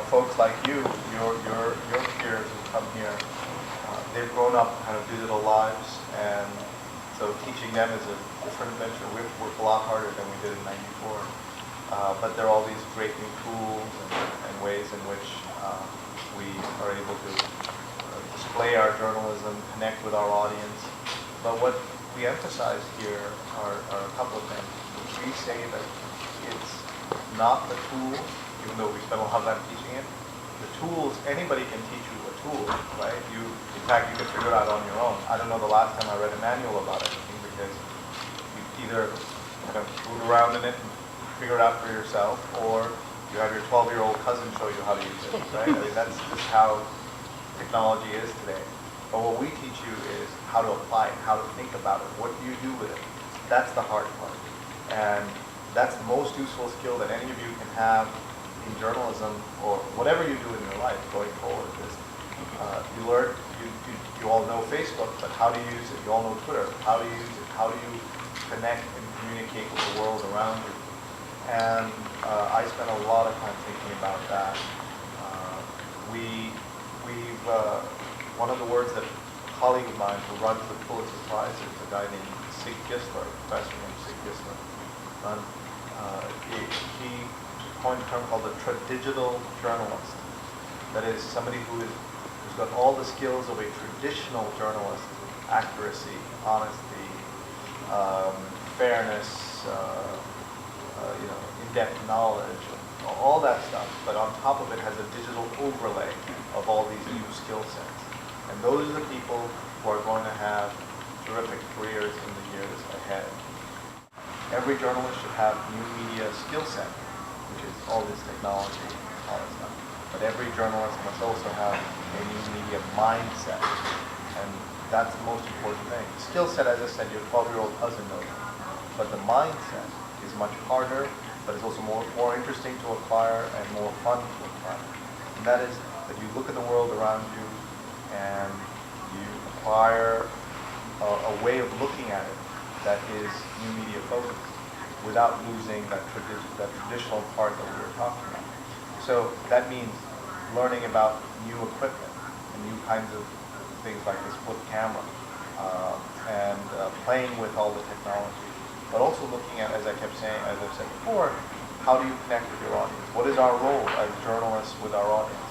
Folks like your peers who come here, they've grown up kind of digital lives, and so teaching them is a different adventure. We've worked a lot harder than we did in '94, but there are all these great new tools and ways in which we are able to display our journalism, connect with our audience. But what we emphasize here are a couple of things. We say that it's not the tool, even though we spend a lot of time teaching it. The tools, anybody can teach you a tool, right? In fact, you can figure it out on your own. I don't know the last time I read a manual about anything, because you either kind of root around in it and figure it out for yourself, or you have your 12-year-old cousin show you how to use it, right? I mean, that's just how technology is today. But what we teach you is how to apply it, how to think about it, what do you do with it. That's the hard part. And that's the most useful skill that any of you can have in journalism, or whatever you do in your life going forward. Is you learn, you all know Facebook, but how do you use it? You all know Twitter. How do you use it? How do you connect and communicate with the world around you? And I spent a lot of time thinking about that. One of the words that a colleague of mine who runs the Pulitzer Prize is a guy named Sig Gisler, a professor named Sig Gisler. He coined a term called the tradigital journalist. That is somebody who's got all the skills of a traditional journalist: accuracy, honesty, fairness, in-depth knowledge, all that stuff. But on top of it has a digital overlay of all these new skill sets. And those are the people who are going to have terrific careers in the years ahead. Every journalist should have new media skill set, which is all this technology, all that stuff. But every journalist must also have a new media mindset. And that's the most important thing. The skill set, as I said, your 12-year-old cousin knows it. But the mindset is much harder, but it's also more interesting to acquire and more fun to acquire. And that is that you look at the world around you and you acquire a way of looking at it that is new media focused, without losing that traditional part that we were talking about. So that means learning about new equipment and new kinds of things like this flip camera, and playing with all the technology, but also looking at, as I kept saying, as I've said before, how do you connect with your audience? What is our role as journalists with our audience?